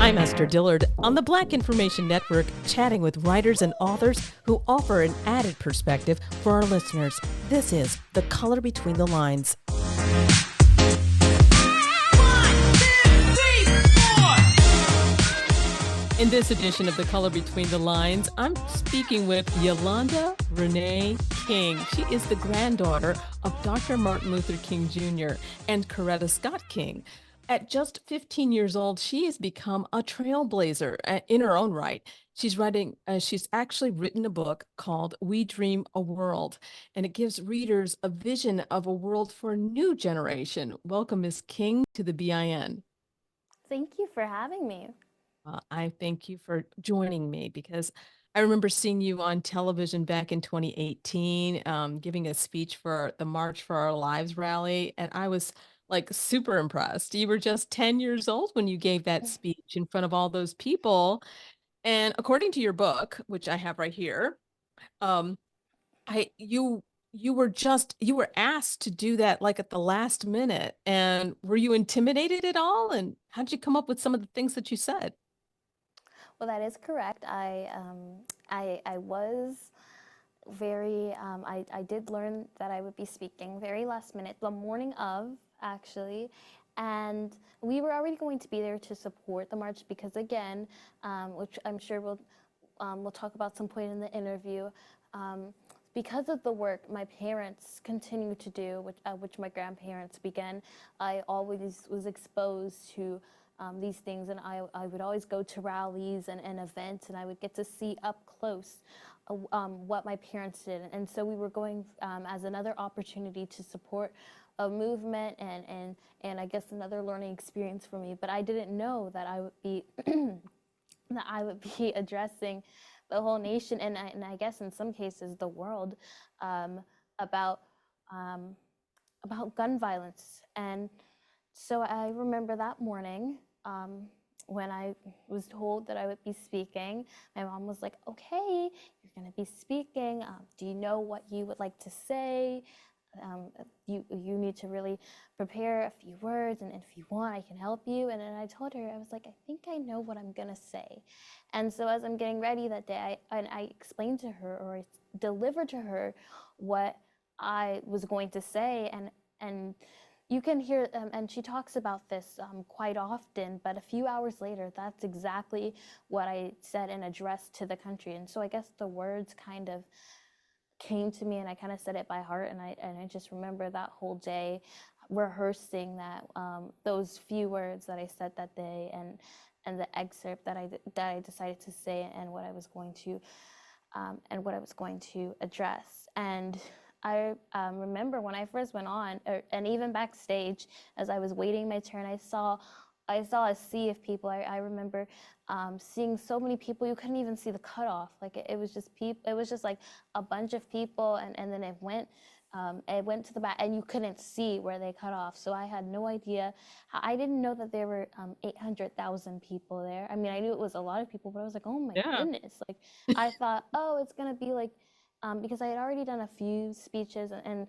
I'm Esther Dillard on the Black Information Network, chatting with writers and authors who offer an added perspective for our listeners. This is The Color Between the Lines. In this edition of The Color Between the Lines, I'm speaking with Yolanda King. She is the granddaughter of Dr. Martin Luther King Jr. and Coretta Scott King. At just 15 years old, she has become a trailblazer in her own right. She's actually written a book called We Dream a World, and it gives readers a vision of a world for a new generation. Welcome, Ms. King, to the BIN. Thank you for having me. I thank you for joining me because I remember seeing you on television back in 2018, giving a speech for the March for Our Lives rally, and I was like super impressed. You were just 10 years old when you gave that speech in front of all those people. And according to your book, which I have right here, um, you were asked to do that like at the last minute. And were you intimidated at all? And how did you come up with some of the things that you said? Well, that is correct. I was very, I did learn that I would be speaking very last minute, the morning of, actually. And we were already going to be there to support the march because, again, which I'm sure we'll talk about some point in the interview, because of the work my parents continue to do, which my grandparents began, I always was exposed to these things, and I would always go to rallies and events, and I would get to see up close what my parents did. And so we were going as another opportunity to support a movement and I guess another learning experience for me. But I didn't know that I would be that I would be addressing the whole nation and I guess in some cases the world about gun violence. And so I remember that morning when I was told that I would be speaking, my mom was like, okay, you're going to be speaking. Do you know what you would like to say? You need to really prepare a few words, and if you want, I can help you. And then I told her, I was like, I think I know what I'm going to say. And so as I'm getting ready that day, I explained to her, or I delivered to her what I was going to say, and you can hear, and she talks about this quite often, but a few hours later, that's exactly what I said and addressed to the country. And so I guess the words kind of came to me and I kind of said it by heart. And I just remember that whole day rehearsing that, those few words that I said that day and the excerpt that I decided to say and what I was going to address. And I remember when I first went on, and even backstage, as I was waiting my turn, I saw a sea of people. I remember seeing so many people, you couldn't even see the cutoff. Like it was just people. It was just like a bunch of people, and then it went to the back, and you couldn't see where they cut off. So I had no idea. I didn't know that there were 800,000 people there. I mean, I knew it was a lot of people, but I was like, oh my goodness. Like I thought, oh, it's gonna be like. Because I had already done a few speeches, and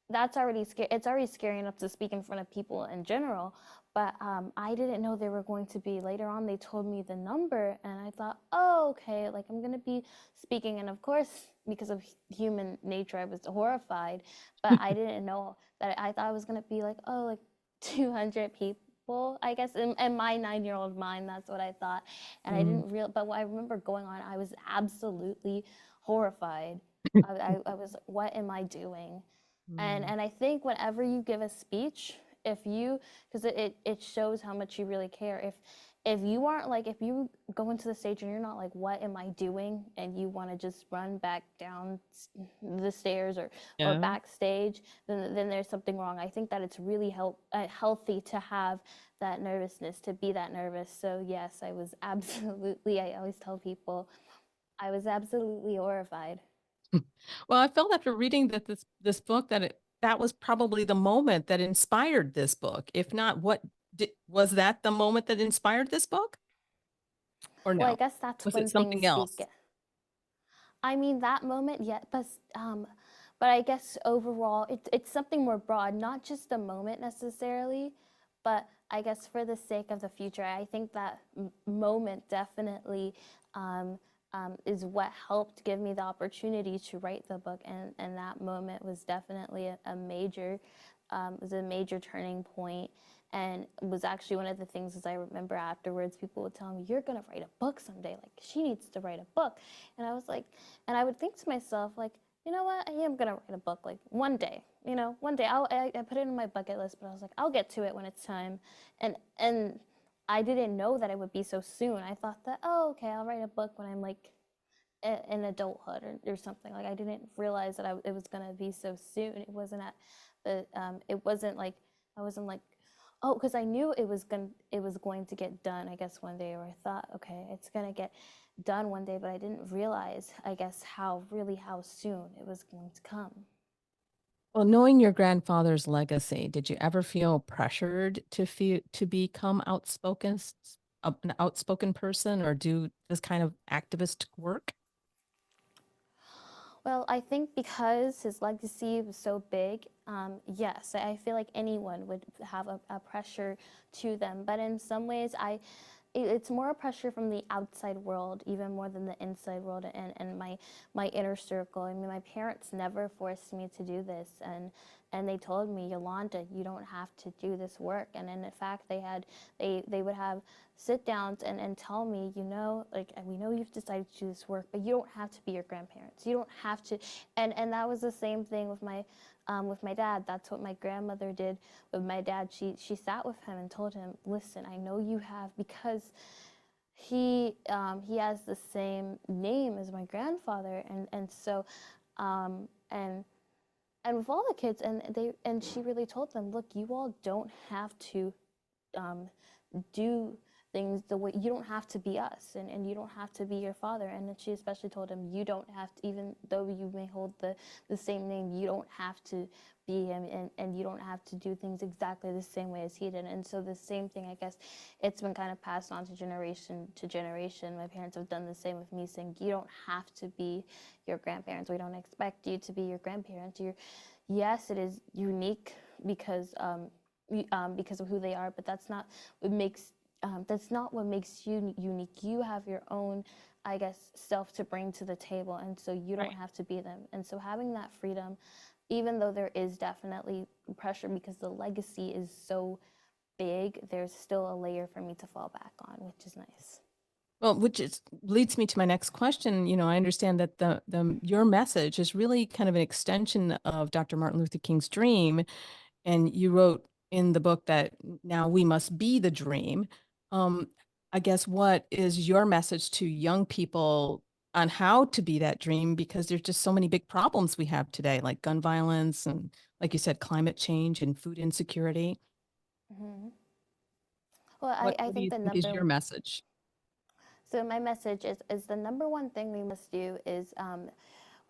that's already scary. It's already scary enough to speak in front of people in general, but I didn't know there were going to be, later on they told me the number, and I thought, oh, okay, like I'm gonna be speaking, and of course, because of human nature, I was horrified, but I didn't know that. I thought I was gonna be like, oh, like 200 people. I guess in my 9-year-old mind, that's what I thought, and I didn't but I remember going on, I was absolutely horrified. I was, what am I doing? And I think whenever you give a speech, because it shows how much you really care. If you aren't like, if you go into the stage and you're not like, what am I doing? And you want to just run back down the stairs or backstage, then there's something wrong. I think that it's really healthy to have that nervousness, to be that nervous. So yes, I was absolutely, I always tell people, I was absolutely horrified. Well, I felt after reading this book that was probably the moment that inspired this book. If not, was that the moment that inspired this book? Or Well, I no? guess that's Was it when something things else? begin. I mean, that moment, yeah, but I guess overall, it's something more broad, not just a moment necessarily, but I guess for the sake of the future, I think that moment definitely is what helped give me the opportunity to write the book, and that moment was definitely a major was a major turning point, and was actually one of the things, as I remember afterwards, people would tell me, "You're gonna write a book someday, like she needs to write a book." And I was like, and I would think to myself, like, you know what, I am gonna write a book, like one day, you know, one day. I put it in my bucket list, but I was like, I'll get to it when it's time. And I didn't know that it would be so soon. I thought that, oh, okay, I'll write a book when I'm like in adulthood or something. Like, I didn't realize that it was gonna be so soon. It wasn't at the it wasn't like, I wasn't like, oh, because I knew it was going to get done, I guess, one day. Or I thought, okay, it's gonna get done one day, but I didn't realize, I guess, how soon it was going to come. Well, knowing your grandfather's legacy, did you ever feel pressured to become an outspoken person, or do this kind of activist work? Well, I think because his legacy was so big, yes, I feel like anyone would have a pressure to them. But in some ways, it's more a pressure from the outside world, even more than the inside world, and my inner circle. I mean, my parents never forced me to do this, and they told me, Yolanda, you don't have to do this work. And in fact, they would have sit downs and tell me, you know, like, we know you've decided to do this work, but you don't have to be your grandparents. You don't have to. And that was the same thing with my dad. That's what my grandmother did with my dad. She sat with him and told him, listen, I know you have, because he has the same name as my grandfather, and so and with all the kids, and she really told them, look, you all don't have to do things the way, you don't have to be us, and you don't have to be your father. And then she especially told him, you don't have to, even though you may hold the same name, you don't have to be him, and you don't have to do things exactly the same way as he did. And so the same thing, I guess, it's been kind of passed on to generation to generation. My parents have done the same with me, saying, you don't have to be your grandparents. We don't expect you to be your grandparents. Yes, it is unique because of who they are, but that's not what makes you unique. You have your own, I guess, self to bring to the table, and so you don't have to be them. And so having that freedom, even though there is definitely pressure because the legacy is so big, there's still a layer for me to fall back on, which is nice. Well, leads me to my next question. You know, I understand that the your message is really kind of an extension of Dr. Martin Luther King's dream, and you wrote in the book that now we must be the dream. Um, I guess, what is your message to young people on how to be that dream? Because there's just so many big problems we have today, like gun violence and, like you said, climate change and food insecurity. Mm-hmm. Well, I What do think you the think is number your message? so my message is the number one thing we must do is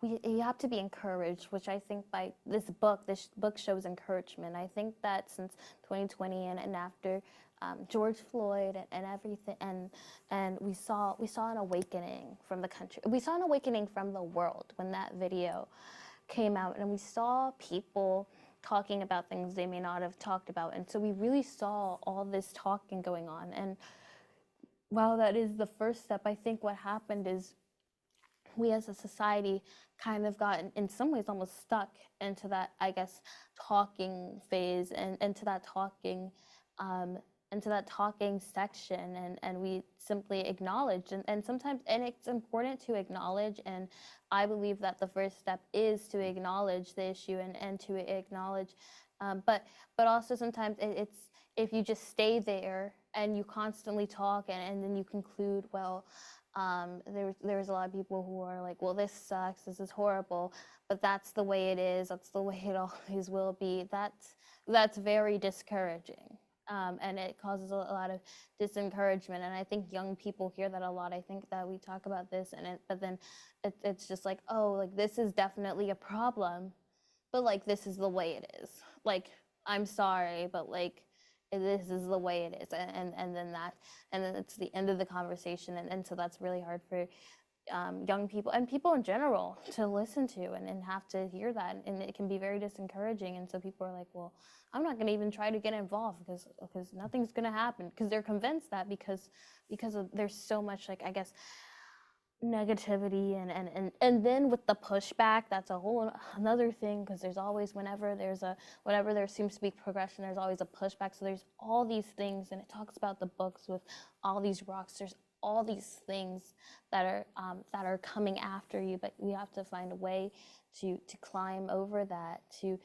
you have to be encouraged, which I think by this book shows encouragement. I think that since 2020 and after George Floyd and everything, and we saw an awakening from the country. We saw an awakening from the world when that video came out, and we saw people talking about things they may not have talked about. And so we really saw all this talking going on. And while that is the first step, I think what happened is we as a society kind of got in some ways almost stuck into that, I guess, talking phase, and into that talking section, and we simply acknowledge, and sometimes, and it's important to acknowledge, and I believe that the first step is to acknowledge the issue, and to acknowledge, but also sometimes it's, if you just stay there and you constantly talk, and then you conclude, well, there's a lot of people who are like, well, this sucks, this is horrible, but that's the way it is, that's the way it always will be. That's very discouraging, and it causes a lot of disencouragement. And I think young people hear that a lot. I think that we talk about this, but then it's just like, oh, like, this is definitely a problem, but like, this is the way it is. Like, I'm sorry, but like, this is the way it is, and then it's the end of the conversation, and so that's really hard for young people and people in general to listen to and have to hear that, and it can be very discouraging. And so people are like, well, I'm not going to even try to get involved because nothing's going to happen, because they're convinced that because of there's so much, like, I guess, negativity, and then with the pushback, that's a whole another thing, because there's always, whenever there seems to be progression, there's always a pushback. So there's all these things, and it talks about the books with all these rocks. There's all these things that are coming after you, but we have to find a way to climb over that, to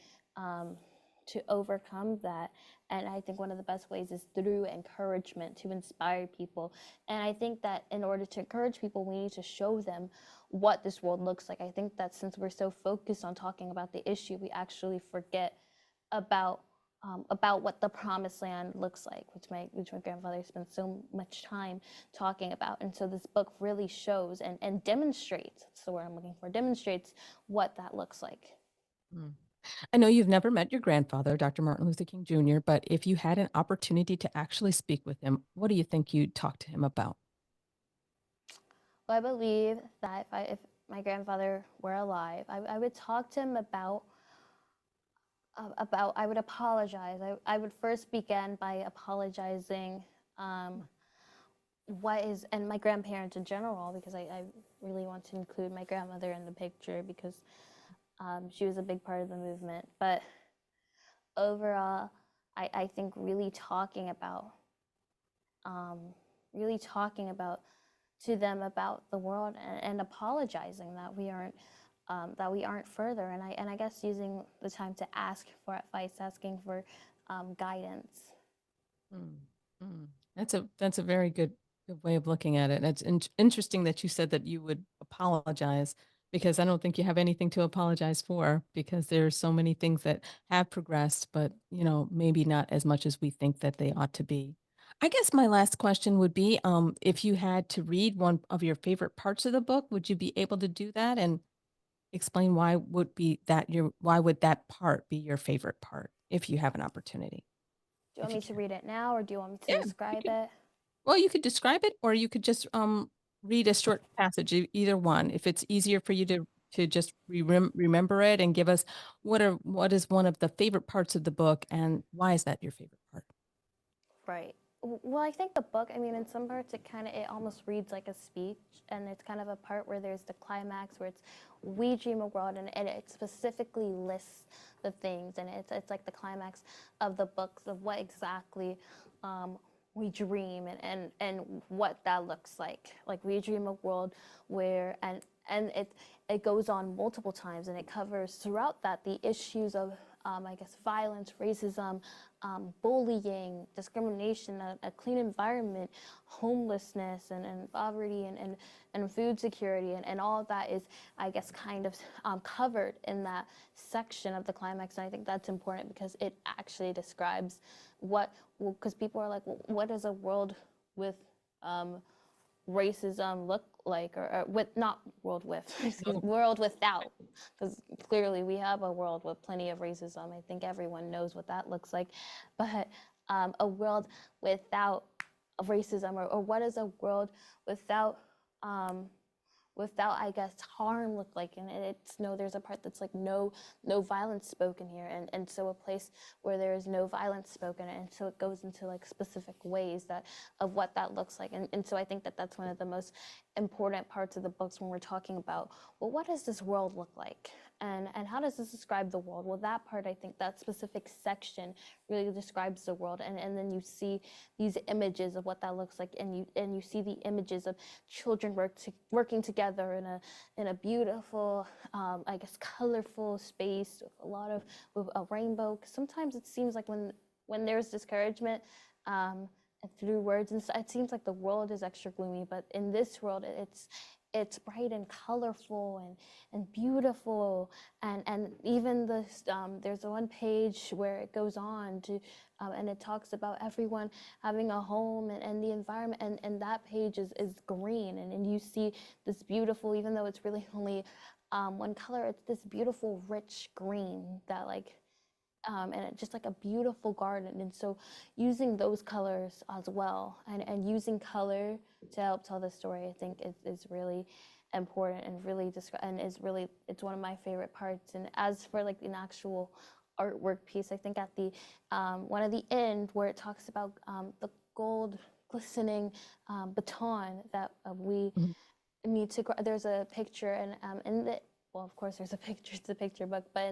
overcome that. And I think one of the best ways is through encouragement, to inspire people. And I think that in order to encourage people, we need to show them what this world looks like. I think that since we're so focused on talking about the issue, we actually forget about what the promised land looks like, which my grandfather spent so much time talking about. And so this book really shows and demonstrates, that's the word I'm looking for, demonstrates what that looks like. Mm. I know you've never met your grandfather, Dr. Martin Luther King Jr., but if you had an opportunity to actually speak with him, what do you think you'd talk to him about? Well, I believe that if my grandfather were alive, I would talk to him about I would apologize. I would first begin by apologizing and my grandparents in general, because I really want to include my grandmother in the picture, because she was a big part of the movement. But overall, I think really talking about to them about the world, and apologizing that we aren't further, and I guess using the time to ask for advice, asking for guidance. Mm, mm. That's a very good way of looking at it. It's interesting that you said that you would apologize, because I don't think you have anything to apologize for, because there are so many things that have progressed, but maybe not as much as we think that they ought to be. I guess my last question would be, if you had to read one of your favorite parts of the book, would you be able to do that and explain why would that part be your favorite part if you have an opportunity? Do you If want you me to can. read it now, or do you want me to Yeah, you describe could. it? Well, you could describe it, or you could just read a short passage, either one. If it's easier for you to just remember it and give us what is one of the favorite parts of the book, and why is that your favorite part? Right. Well, I think the book, I mean, in some parts it almost reads like a speech, and it's kind of a part where there's the climax where it's "We dream a world," and it specifically lists the things, and it's like the climax of the books of what exactly we dream, and what that looks like. Like, we dream a world where, and it goes on multiple times, and it covers throughout that the issues of I guess, violence, racism, bullying, discrimination, a clean environment, homelessness, and poverty, and food security, and all of that is, I guess, kind of covered in that section of the climax. And I think that's important, because it actually describes because people are like, well, what does a world with racism look like, or with, not world with, excuse me, world without, because clearly we have a world with plenty of racism. I think everyone knows what that looks like. But a world without racism, or what is a world without I guess, harm look like? And it's no, there's a part that's like no violence spoken here, and so a place where there is no violence spoken, and so it goes into like specific ways that of what that looks like. And so I think that that's one of the most important parts of the books when we're talking about, well, what does this world look like, and how does this describe the world? Well, that part, I think that specific section really describes the world, and then you see these images of what that looks like, and you see the images of children working together in a beautiful, I guess, colorful space with a rainbow. 'Cause sometimes it seems like when there's discouragement, through words and stuff, it seems like the world is extra gloomy. But in this world, it's bright and colorful and beautiful, and even there's one page where it goes on to and it talks about everyone having a home, and the environment, and that page is green, and you see this beautiful, even though it's really only one color, it's this beautiful rich green that, like, and it's just like a beautiful garden. And so using those colors as well, and using color to help tell the story, I think is really important and really and is really, it's one of my favorite parts. And as for like an actual artwork piece, I think at the one at the end where it talks about the gold glistening baton that we need to, there's a picture, and in the, well, of course there's a picture, it's a picture book, but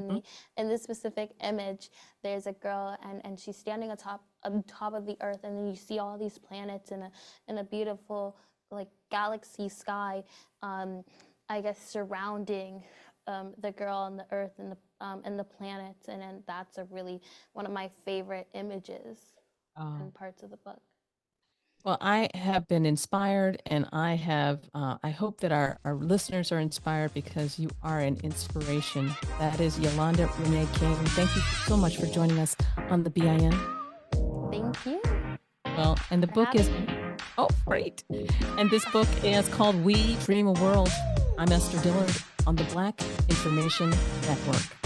in this specific image, there's a girl, and she's standing on top of the earth, and then you see all these planets in a beautiful like galaxy sky, I guess, surrounding the girl and the earth and the planets, and then that's a really one of my favorite images and parts of the book. Well, I have been inspired, and I hope that our listeners are inspired because you are an inspiration. That is Yolanda King. Thank you so much for joining us on the BIN. Thank you. Well, and the book is, oh, great. And this book is called We Dream a World. I'm Esther Dillard on the Black Information Network.